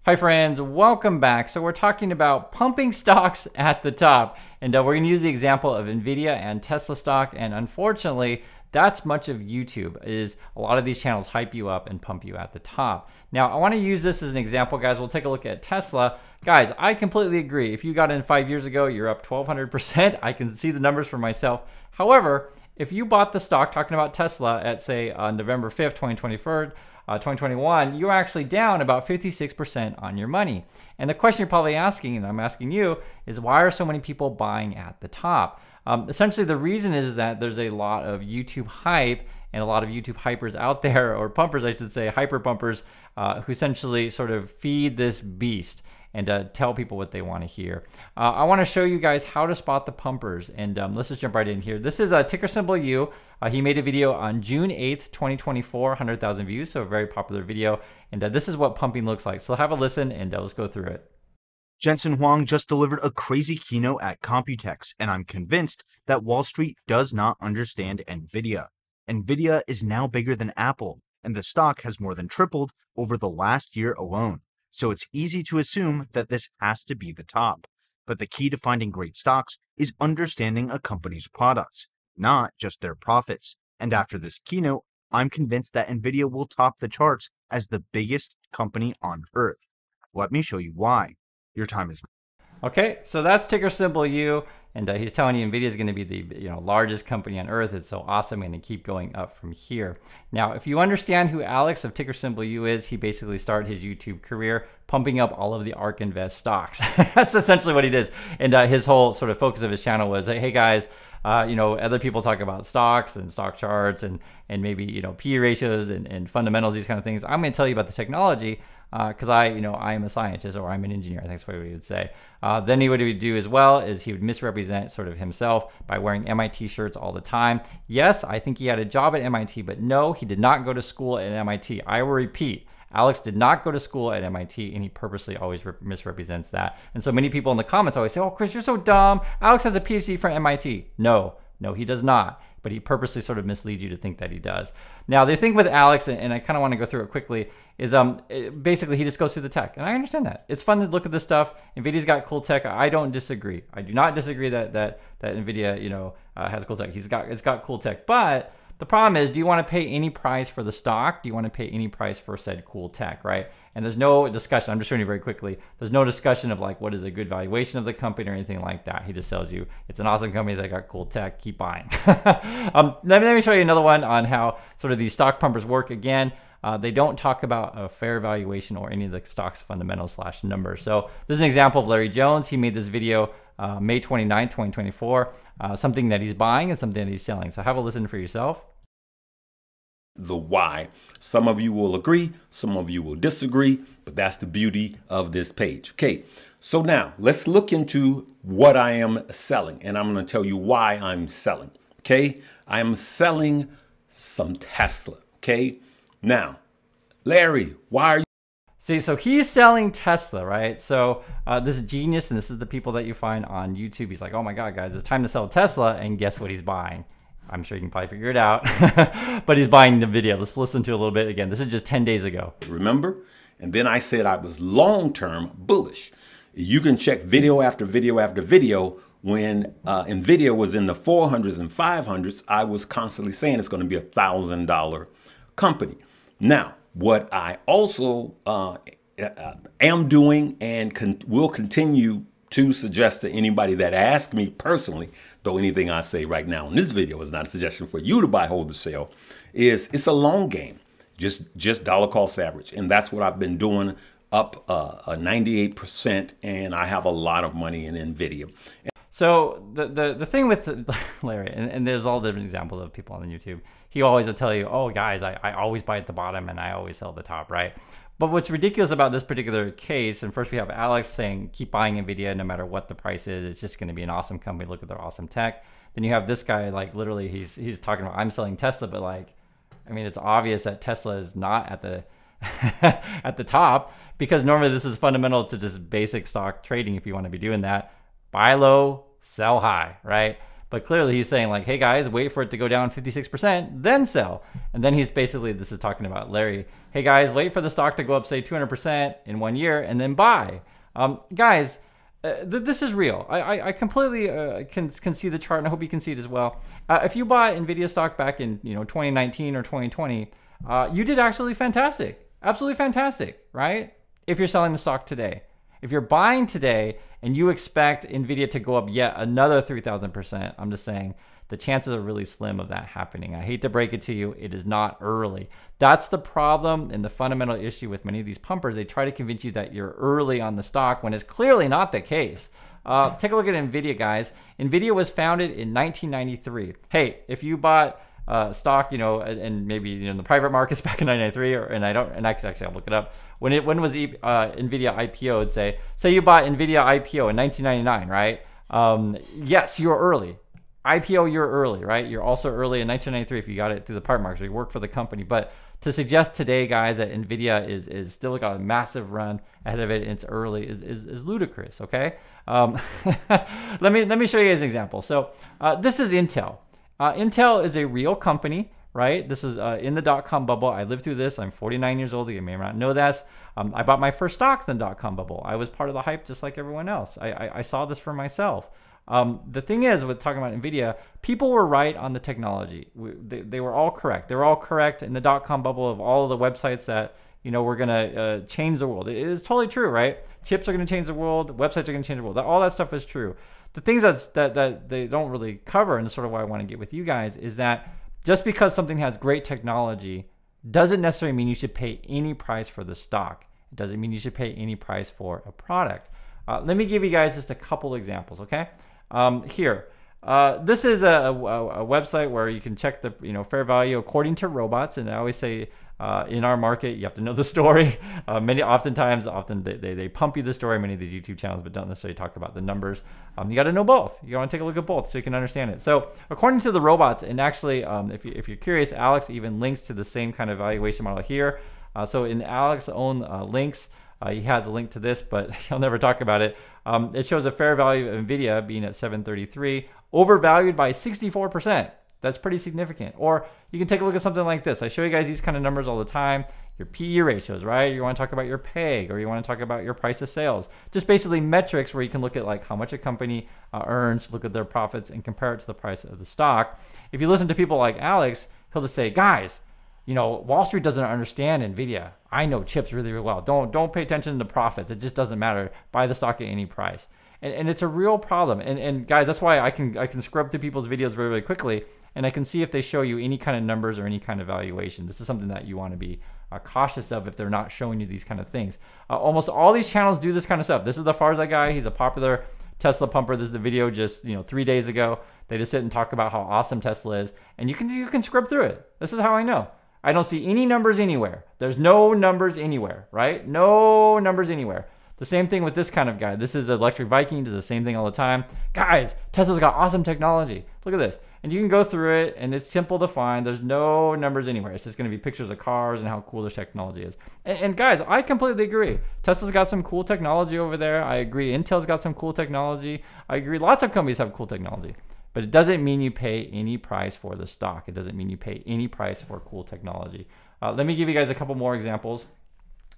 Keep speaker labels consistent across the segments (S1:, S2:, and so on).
S1: Hi friends, welcome back. So we're talking about pumping stocks at the top, and we're going to use the example of Nvidia and Tesla stock. And unfortunately, that's much of YouTube. Is a lot of these channels hype you up and pump you at the top. Now I want to use this as an example, guys. We'll take a look at Tesla. Guys, I completely agree. If you got in 5 years ago, you're up 1,200%. I can see the numbers for myself. However, if you bought the stock, talking about Tesla, at say November 5th, 2021, you're actually down about 56% on your money. And the question you're probably asking, and I'm asking you, is why are so many people buying at the top? Essentially, the reason is that there's a lot of YouTube hype and a lot of YouTube hypers out there, or pumpers, I should say, hyper pumpers, who essentially sort of feed this beast and tell people what they want to hear. I want to show you guys how to spot the pumpers, and let's just jump right in here. This is a ticker symbol U. He made a video on June 8th, 2024, 100,000 views, so a very popular video. And this is what pumping looks like. So have a listen, and let's go through it.
S2: Jensen Huang just delivered a crazy keynote at Computex, and I'm convinced that Wall Street does not understand Nvidia. Nvidia is now bigger than Apple, and the stock has more than tripled over the last year alone. So it's easy to assume that this has to be the top. But the key to finding great stocks is understanding a company's products, not just their profits. And after this keynote, I'm convinced that Nvidia will top the charts as the biggest company on earth. Let me show you why. Your time is...
S1: Okay, so that's ticker symbol U, and he's telling you Nvidia is going to be the largest company on earth. It's so awesome, and to keep going up from here. Now, if you understand who Alex of ticker symbol U is, he basically started his YouTube career pumping up all of the ARK Invest stocks. That's essentially what he did, and his whole sort of focus of his channel was, hey guys, other people talk about stocks and stock charts and maybe PE ratios and fundamentals, these kind of things. I'm going to tell you about the technology. Because I am a scientist, or I'm an engineer, I think that's what he would say. Then what he would do as well is he would misrepresent sort of himself by wearing MIT shirts all the time. Yes, I think he had a job at MIT, but no, he did not go to school at MIT. I will repeat, Alex did not go to school at MIT, and he purposely always misrepresents that. And so many people in the comments always say, oh, Chris, you're so dumb. Alex has a PhD from MIT. No, he does not. But he purposely sort of misleads you to think that he does. Now, the thing with Alex, and I kind of want to go through it quickly, is basically he just goes through the tech. And I understand that. It's fun to look at this stuff. NVIDIA's got cool tech. I don't disagree. I do not disagree that NVIDIA has cool tech. It's got cool tech. But the problem is, do you want to pay any price for the stock? Do you want to pay any price for said cool tech, right? And there's no discussion. I'm just showing you very quickly. There's no discussion of like what is a good valuation of the company or anything like that. He just tells you it's an awesome company that got cool tech. Keep buying. Let me show you another one on how sort of these stock pumpers work. Again, they don't talk about a fair valuation or any of the stock's fundamentals / numbers. So this is an example of Larry Jones. He made this video May 29, 2024, something that he's buying and something that he's selling. So have a listen for yourself.
S3: The why. Some of you will agree, some of you will disagree, but that's the beauty of this page. Okay, so now let's look into what I am selling, and I'm going to tell you why I'm selling. Okay, I am selling some Tesla. Okay, now, Larry, why are you?
S1: See, so he's selling Tesla, right? So this is genius, and this is the people that you find on YouTube. He's like, oh my God, guys, it's time to sell Tesla, and guess what he's buying? I'm sure you can probably figure it out, but he's buying the video. Let's listen to a little bit. Again, this is just 10 days ago.
S3: Remember? And then I said I was long-term bullish. You can check video after video after video. When Nvidia was in the 400s and 500s, I was constantly saying it's going to be $1,000 company. Now, what I also am doing and will continue to suggest to anybody that asks me personally, though anything I say right now in this video is not a suggestion for you to buy, hold, or sell, is it's a long game, just dollar cost average. And that's what I've been doing, up 98%, and I have a lot of money in Nvidia.
S1: So the thing with Larry, and there's all different examples of people on YouTube, he always will tell you, oh guys, I always buy at the bottom and I always sell at the top, right? But what's ridiculous about this particular case, and first we have Alex saying, keep buying Nvidia no matter what the price is. It's just going to be an awesome company. Look at their awesome tech. Then you have this guy, like literally he's talking about, I'm selling Tesla, but like, I mean, it's obvious that Tesla is not at the at the top, because normally this is fundamental to just basic stock trading. If you want to be doing that, buy low, sell high, right? But clearly he's saying like, hey guys, wait for it to go down 56%, then sell. And then he's basically, this is talking about Larry, hey guys, wait for the stock to go up, say 200% in 1 year and then buy. Guys, this is real. I completely can see the chart, and I hope you can see it as well. If you bought Nvidia stock back in 2019 or 2020, you did absolutely fantastic. Absolutely fantastic, right? If you're selling the stock today. If you're buying today and you expect Nvidia to go up yet another 3,000%, I'm just saying the chances are really slim of that happening. I hate to break it to you, it is not early. That's the problem and the fundamental issue with many of these pumpers. They try to convince you that you're early on the stock when it's clearly not the case. Take a look at Nvidia, guys. Nvidia was founded in 1993. Hey, if you bought stock, and maybe in the private markets back in 1993, and actually I'll look it up. When was Nvidia IPO'd? Say you bought Nvidia IPO in 1999, right? Yes, you're early. IPO, you're early, right? You're also early in 1993 if you got it through the private markets or you work for the company. But to suggest today, guys, that Nvidia is still got a massive run ahead of it and it's early is ludicrous. Okay, let me show you guys an example. So this is Intel. Intel is a real company, right? This is in the dot-com bubble. I lived through this. I'm 49 years old. You may not know this. I bought my first stocks in the dot-com bubble. I was part of the hype just like everyone else. I saw this for myself. The thing is, with talking about Nvidia, people were right on the technology. They were all correct. They were all correct in the dot-com bubble of all of the websites that were gonna change the world. It is totally true, right? Chips are gonna change the world. Websites are gonna change the world. All that stuff is true. The things that they don't really cover, and sort of why I want to get with you guys, is that just because something has great technology doesn't necessarily mean you should pay any price for the stock. It doesn't mean you should pay any price for a product. Let me give you guys just a couple examples, okay? Here, this is a website where you can check the fair value according to robots, and I always say in our market you have to know the story. Oftentimes they pump you the story, many of these YouTube channels, but don't necessarily talk about the numbers. You got to know both. You want to take a look at both so you can understand it. So according to the robots, and actually if you're curious, Alex even links to the same kind of valuation model here. So in Alex's own links, he has a link to this, but he'll never talk about it. It shows a fair value of Nvidia being at 733, overvalued by 64%. That's pretty significant. Or you can take a look at something like this. I show you guys these kind of numbers all the time. Your PE ratios, right? You want to talk about your PEG, or you want to talk about your price of sales. Just basically metrics where you can look at like how much a company earns, look at their profits, and compare it to the price of the stock. If you listen to people like Alex, he'll just say, guys, Wall Street doesn't understand Nvidia. I know chips really, really well. Don't pay attention to profits. It just doesn't matter. Buy the stock at any price. And it's a real problem. And guys, that's why I can scrub through people's videos very, very quickly, and I can see if they show you any kind of numbers or any kind of valuation. This is something that you want to be cautious of if they're not showing you these kind of things. Almost all these channels do this kind of stuff. This is the Farza guy. He's a popular Tesla pumper. This is the video just 3 days ago. They just sit and talk about how awesome Tesla is, and you can scrub through it. This is how I know. I don't see any numbers anywhere. There's no numbers anywhere, right? No numbers anywhere. The same thing with this kind of guy. This is Electric Viking, does the same thing all the time. Guys, Tesla's got awesome technology. Look at this. And you can go through it, and it's simple to find. There's no numbers anywhere. It's just going to be pictures of cars and how cool their technology is. And guys, I completely agree. Tesla's got some cool technology over there. I agree. Intel's got some cool technology. I agree. Lots of companies have cool technology. But it doesn't mean you pay any price for the stock. It doesn't mean you pay any price for cool technology. Let me give you guys a couple more examples.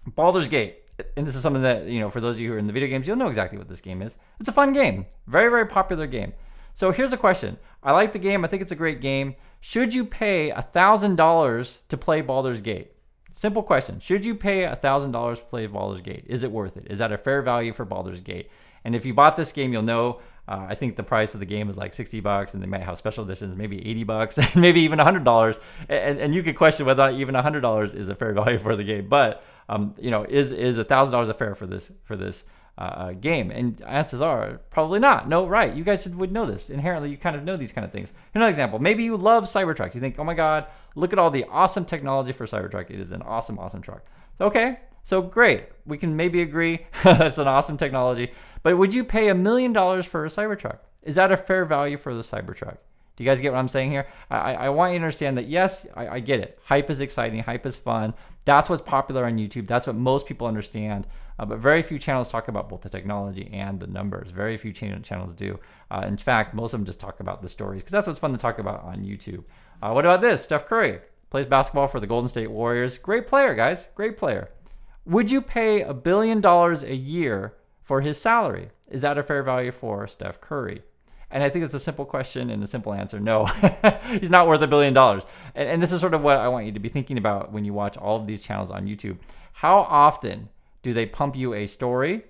S1: Baldur's Gate. And this is something that, for those of you who are in the video games, you'll know exactly what this game is. It's a fun game. Very, very popular game. So here's a question. I like the game. I think it's a great game. Should you pay $1,000 to play Baldur's Gate? Simple question. Should you pay $1,000 to play Baldur's Gate? Is it worth it? Is that a fair value for Baldur's Gate? And if you bought this game, you'll know, I think the price of the game is like $60, and they might have special editions, maybe $80, and maybe even $100. And you could question whether even $100 is a fair value for the game. But is $1,000 a fair for this game? And answers are probably not. No, right? You guys would know this inherently. You kind of know these kind of things. Another example. Maybe you love Cybertruck. You think, oh my God, look at all the awesome technology for Cybertruck. It is an awesome, awesome truck. Okay. So great, we can maybe agree that's an awesome technology, but would you pay $1 million for a Cybertruck? Is that a fair value for the Cybertruck? Do you guys get what I'm saying here? I want you to understand that, yes, I get it. Hype is exciting, hype is fun. That's what's popular on YouTube. That's what most people understand, but very few channels talk about both the technology and the numbers. Very few channels do. In fact, most of them just talk about the stories because that's what's fun to talk about on YouTube. What about this? Steph Curry. plays basketball for the Golden State Warriors. Great player, guys. Great player. Would you pay $1 billion a year for his salary? Is that a fair value for Steph Curry? And I think it's a simple question and a simple answer. No, he's not worth $1 billion. And this is sort of what I want you to be thinking about when you watch all of these channels on YouTube. How often do they pump you a story,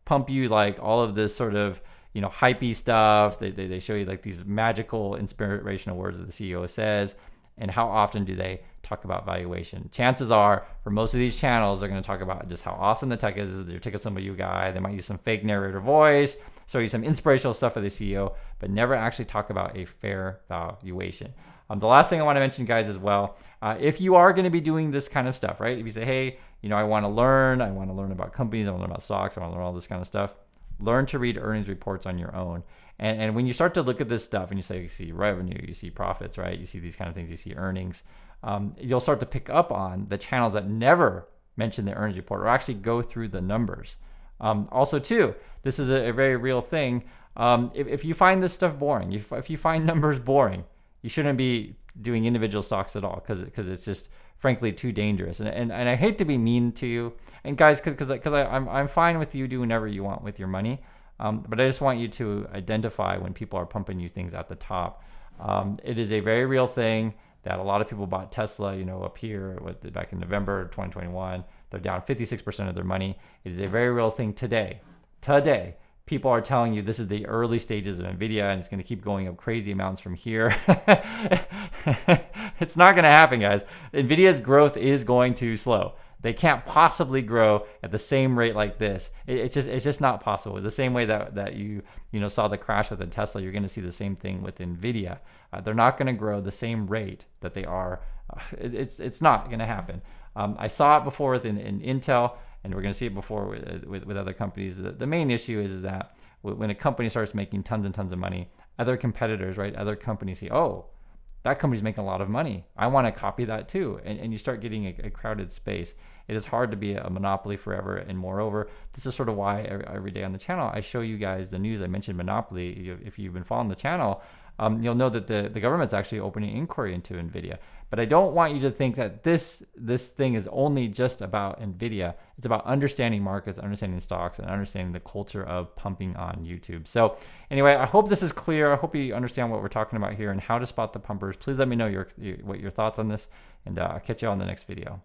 S1: pump you like all of this sort of, you know, hypey stuff? They show you like these magical inspirational words that the CEO says. And how often do they talk about valuation? Chances are, for most of these channels, they're going to talk about just how awesome the tech is. They're Ticker Symbol U guy. They might use some fake narrator voice, show you some inspirational stuff for the CEO, but never actually talk about a fair valuation. The last thing I want to mention, guys, as well, if you are going to be doing this kind of stuff, right? If you say, hey, you know, I want to learn about companies, I want to learn about stocks, I want to learn all this kind of stuff, learn to read earnings reports on your own. And when you start to look at this stuff and you say, you see revenue, you see profits, right? You see these kind of things, you see earnings, you'll start to pick up on the channels that never mention the earnings report or actually go through the numbers. Also, too, this is a very real thing. If you find this stuff boring, if you find numbers boring, you shouldn't be doing individual stocks at all because it's just, frankly, too dangerous. And I hate to be mean to you. And guys, because I'm fine with you doing whatever you want with your money. But I just want you to identify when people are pumping you things at the top. It is a very real thing that a lot of people bought Tesla, you know, up here back in November 2021. They're down 56% of their money. It is a very real thing today. Today, people are telling you this is the early stages of Nvidia and it's going to keep going up crazy amounts from here. It's not going to happen, guys. Nvidia's growth is going to slow. They can't possibly grow at the same rate like this. It's just not possible. The same way that you saw the crash with the Tesla, you're going to see the same thing with Nvidia. They're not going to grow the same rate that they are. It's not going to happen. I saw it before in Intel, and we're going to see it before with other companies. The main issue is that when a company starts making tons and tons of money, other competitors, right, other companies see, oh, that company's making a lot of money. I want to copy that too. And you start getting a crowded space. It is hard to be a monopoly forever. And moreover, this is sort of why every day on the channel, I show you guys the news. I mentioned monopoly. If you've been following the channel, you'll know that the government's actually opening inquiry into Nvidia. But I don't want you to think that this thing is only just about Nvidia. It's about understanding markets, understanding stocks, and understanding the culture of pumping on YouTube. So anyway, I hope this is clear. I hope you understand what we're talking about here and how to spot the pumpers. Please let me know what your thoughts on this, and I'll catch you on the next video.